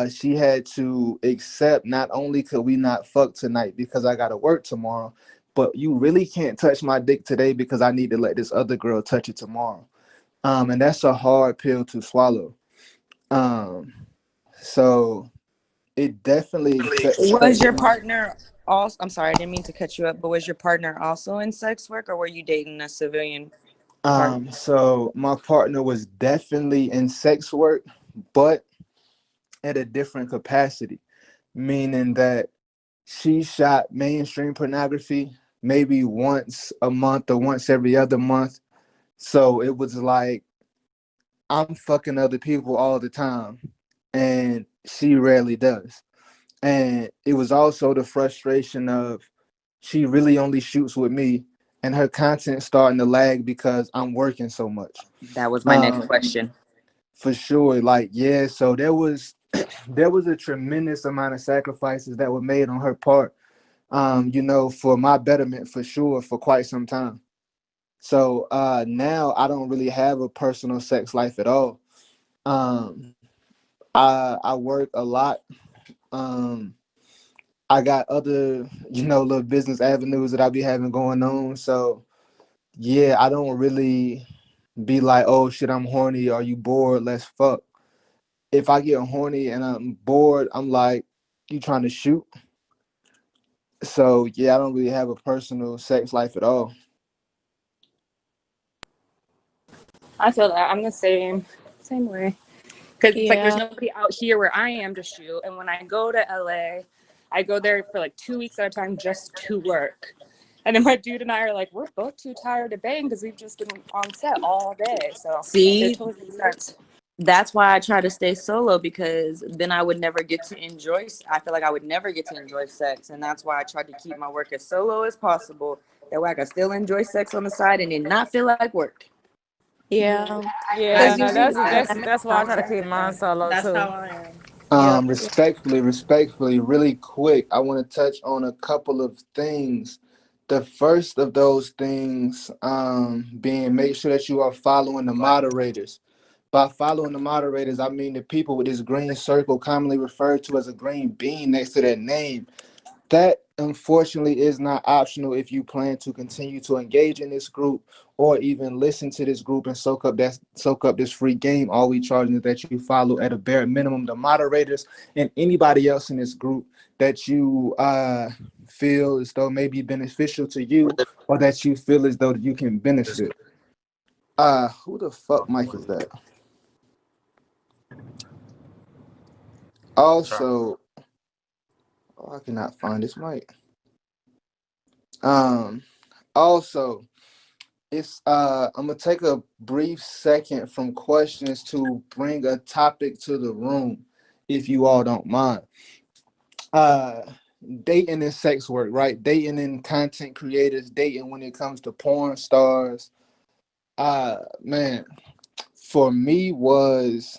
she had to accept not only could we not fuck tonight because I gotta work tomorrow, but you really can't touch my dick today because I need to let this other girl touch it tomorrow. And that's a hard pill to swallow. Um, so it definitely Was affected your my. partner also, I'm sorry, I didn't mean to cut you up, but was your partner also in sex work or were you dating a civilian partner? So my partner was definitely in sex work, but at a different capacity, meaning that she shot mainstream pornography maybe once a month or once every other month. So it was like I'm fucking other people all the time, and she rarely does. And it was also the frustration of she really only shoots with me, and her content starting to lag because I'm working so much. That was my next Um, question. for sure, like yeah. So there was there was a tremendous amount of sacrifices that were made on her part. For my betterment for sure for quite some time. So now I don't really have a personal sex life at all. Um, I work a lot. Um, I got other, little business avenues that I be having going on. So yeah, I don't really be like, oh shit, I'm horny. Are you bored? Let's fuck. If I get horny and I'm bored, I'm like, you trying to shoot? So yeah, I don't really have a personal sex life at all. I feel that I'm the same way. Because it's like there's Yeah. nobody out here where I am to shoot. And when I go to LA, I go there for like 2 weeks at a time just to work. And then my dude and I are like, we're both too tired to bang because we've just been on set all day. So it See, totally makes sense. that's why I try to stay solo because then I would never get to enjoy. I feel like I would never get to enjoy sex, and that's why I tried to keep my work as solo as possible. That way, I can still enjoy sex on the side and it not feel like work. Yeah. I Because do usually too. that's That's why I try to how keep mine solo that's too. how I am. Yep. Respectfully, really quick, I want to touch on a couple of things. The first of those things being make sure that you are following the moderators. By following the moderators, I mean the people with this green circle, commonly referred to as a green bean next to their name. That unfortunately is not optional if you plan to continue to engage in this group or even listen to this group and soak up this free game. All we charging is that you follow at a bare minimum the moderators and anybody else in this group that you feel as though may be beneficial to you or that you feel as though you can benefit. Who the fuck mic is that? Also, I cannot find this mic. Um, also, it's I'm gonna take a brief second from questions to bring a topic to the room, if you all don't mind. Uh, Dating and sex work, right? Dating and content creators, dating when it comes to porn stars. Man, for me was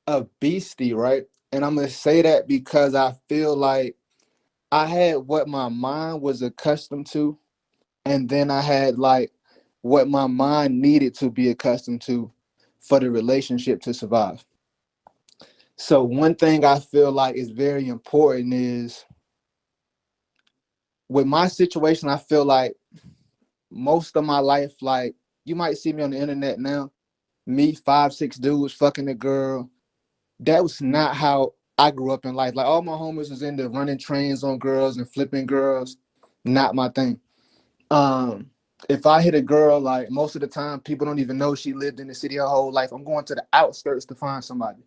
a beastie, right? And I'm gonna say that because I feel like I had what my mind was accustomed to, and then I had like what my mind needed to be accustomed to for the relationship to survive. So one thing I feel like is very important is with my situation, I feel like most of my life, like you might see me on the internet now, me 5'6" dudes fucking a girl. That was not how I grew up in life. Like all my homies was into running trains on girls and flipping girls. Not my thing. Um, if I hit a girl, like most of the time, people don't even know she lived in the city her whole life. I'm going to the outskirts to find somebody.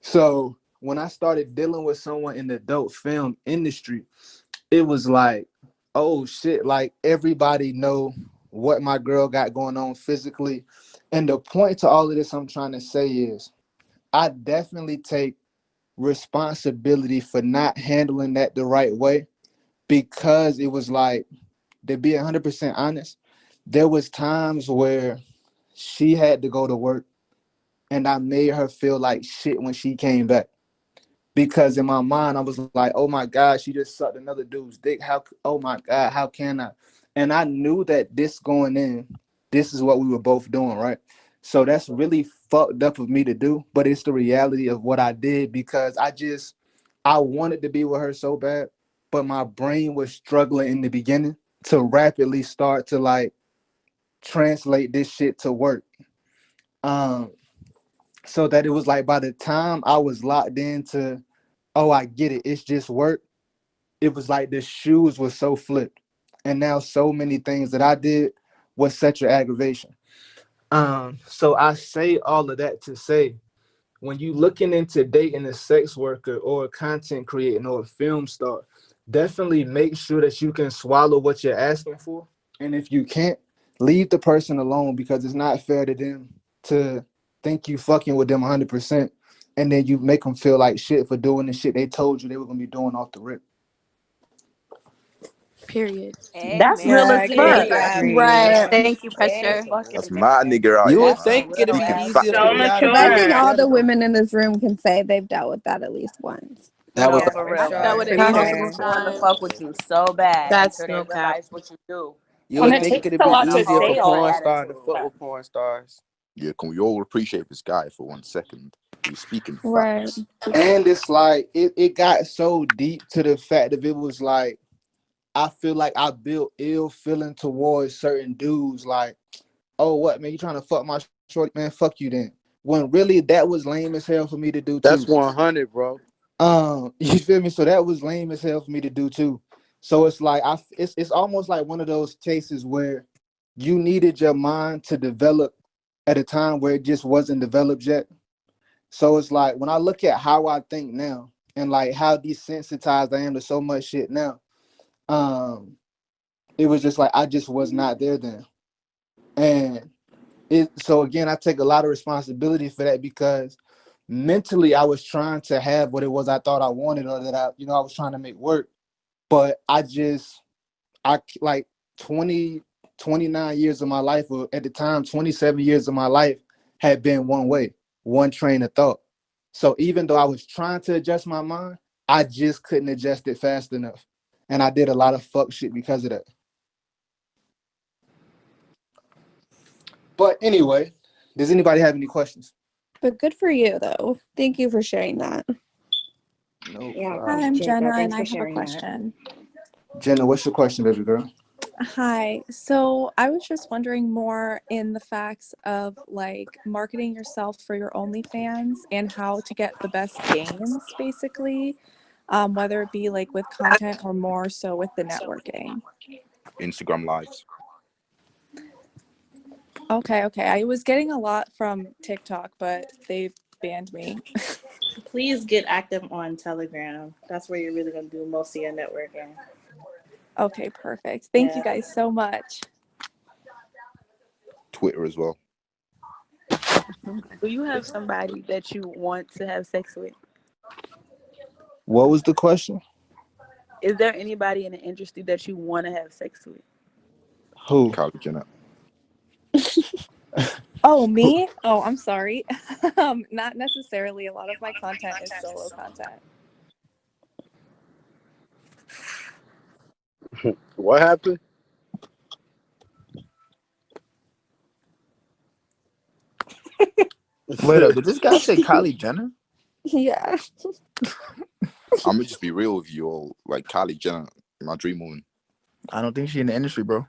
So when I started dealing with someone in the adult film industry, it was like, oh shit, like everybody know what my girl got going on physically. And the point to all of this I'm trying to say is I definitely take responsibility for not handling that the right way because it was like, to be 100% honest, there was times where she had to go to work and I made her feel like shit when she came back. Because in my mind, I was like, oh my God, she just sucked another dude's dick. Oh my God, how can I? And I knew that this going in, this is what we were both doing, right? So that's really fucked up of me to do, but it's the reality of what I did because I wanted to be with her so bad, but my brain was struggling in the beginning to rapidly start to like translate this shit to work. Um, so that it was like by the time I was locked into, oh, I get it, it's just work. It was like the shoes were so flipped, and now so many things that I did was such an aggravation. So I say all of that to say, when you looking into dating a sex worker or a content creator or a film star, definitely make sure that you can swallow what you're asking for. And if you can't, leave the person alone because it's not fair to them to think you fucking with them 100%, and then you make them feel like shit for doing the shit they told you they were gonna be doing off the rip. Period. That's real Yeah, as I fuck. agree. Right. Thank you, Pressure. That's my nigga out You here, would man. think it'd be Speaking easier facts. for So the guy to Because I be think all mature. the hypothetical. women in this room can say they've dealt with that at least once. That was No, like for I real. dealt with it Because multiple most Fair. people want to times. fuck with you so bad That's until they no cap. realize what you do. you And would it And think takes then it'd a be lot a to easier whole for say all porn different that. star to attitude. fuck with porn stars. Yeah, can we all appreciate this guy for 1 second? He's speaking Right. facts. And it's like it got so deep to the fact that it was like I feel like I built ill feeling towards certain dudes. Like, oh, what man, you trying to fuck my shorty, man? Fuck you then. When really that was lame as hell for me to do That's too. 100, bro. You feel me? So that was lame as hell for me to do too. So it's like it's almost like one of those cases where you needed your mind to develop at a time where it just wasn't developed yet. So it's like when I look at how I think now and like how desensitized I am to so much shit now, um, it was just like I just was not there then. And so again, I take a lot of responsibility for that because mentally I was trying to have what it was I thought I wanted or that I was trying to make work. But I like 20, 29 years of my life, or at the time, 27 years of my life had been one way, one train of thought. So even though I was trying to adjust my mind, I just couldn't adjust it fast enough. And I did a lot of fuck shit because of that. But anyway, does anybody have any questions? But good for you, though. Thank you for sharing that. No Yeah, Hi, problem. I'm Jenna, and Thanks I for have a sharing that. question. Jenna, what's your question, baby girl? Hi. So I was just wondering more in the facts of like marketing yourself for your OnlyFans and how to get the best gains, basically, whether it be like with content or more so with the networking. Instagram lives. Okay. I was getting a lot from TikTok, but they banned me. Please get active on Telegram. That's where you're really going to do most of your networking. Okay, perfect. Thank you Yeah. guys so much. Twitter as well. Do you have somebody that you want to have sex with? What was the question? Is there anybody in the industry that you want to have sex with? Who? Kylie Jenner. Oh, me? Oh, I'm sorry. Not necessarily. A lot of my content is solo content. What happened? Wait up, did this guy say Kylie Jenner? Yeah. I'm gonna just be real with you all. Like Kylie Jenner, my dream woman. I don't think she in the industry, bro.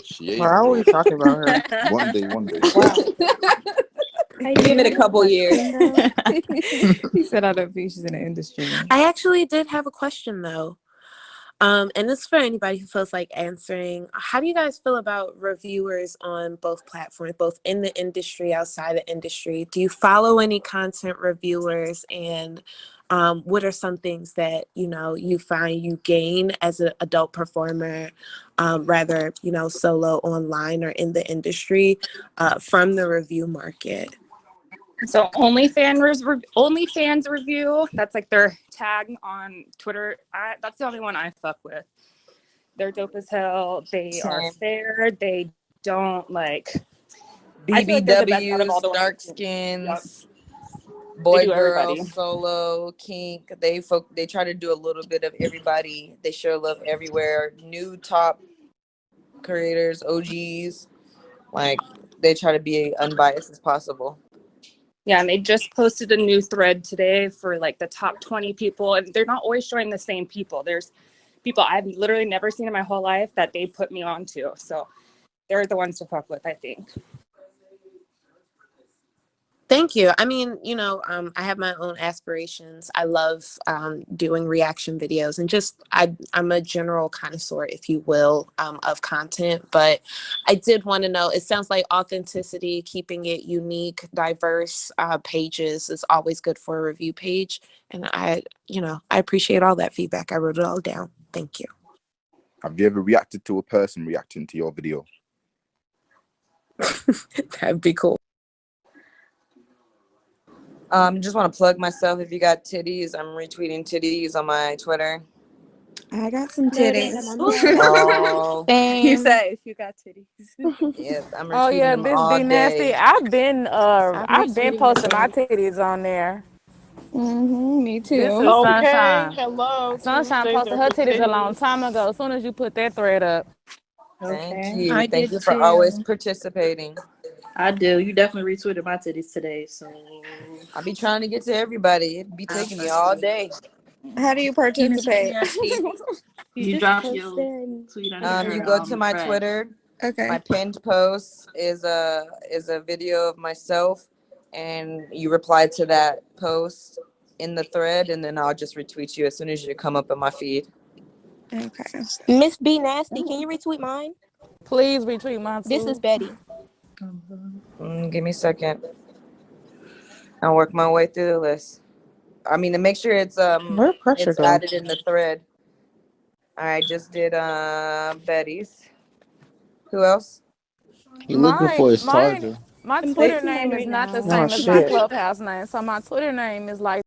She Why ain't, are we bro. talking about her? One day, one day. Wow. Hey, Give it a you have couple years. question, though? He said, I don't think she's in the industry. I actually did have a question though. And this is for anybody who feels like answering. How do you guys feel about reviewers on both platforms, both in the industry, outside the industry? Do you follow any content reviewers? And what are some things that, you find you gain as an adult performer, rather, solo online or in the industry, from the review market? So OnlyFans review. That's like their tag on Twitter. That's the only one I fuck with. They're dope as hell. They are Same. fair. They don't like. I feel like they're the best out of all the BBWs, ones. dark Yep. skins, They boy, do girl, everybody. solo, kink. They try to do a little bit of everybody. They share love everywhere. New top creators, OGs. Like they try to be unbiased as possible. Yeah, and they just posted a new thread today for like the top 20 people, and they're not always showing the same people. There's people I've literally never seen in my whole life that they put me onto. So they're the ones to fuck with, I think. Thank you. I mean, I have my own aspirations. I love doing reaction videos, and just I'm a general connoisseur, if you will, of content. But I did want to know, it sounds like authenticity, keeping it unique, diverse pages is always good for a review page. And I appreciate all that feedback. I wrote it all down. Thank you. Have you ever reacted to a person reacting to your video? That'd be cool. Just want to plug myself. If you got titties, I'm retweeting titties on my Twitter. I got some titties. Oh, You Same. say if you got titties. yeah, I'm Oh retweeting yeah, them Miss all B Nasty. day. I've been I'm posting my retweeting titties on there. Me This too. is Okay, Sunshine. hello, Sunshine Tuesdays posted are her for titties a long titties. time ago. As soon as you put that thread up. Thank Okay. you. I Thank did you for always too. participating. I do. You definitely retweeted my titties today, so I be trying to get to everybody. It be I taking me feel all you. day. How do you Keep it participate? nasty. You You just drop post your that. tweet under You her go to my thread. Twitter. My Okay. pinned post is a video of myself, and you reply to that post in the thread, and then I'll just retweet you as soon as you come up in my feed. Okay. Miss B Nasty. Can you retweet mine? Please retweet mine This is too. Betty. Give me a second. I'll work my way through the list. I mean, to make sure it's Where pressure it's go? added in the thread. I just did Betty's. Who else? He looking My for his my charger. my I'm Twitter posting name mine is right not the now. Oh same as my shit. Clubhouse name. So my Twitter name is like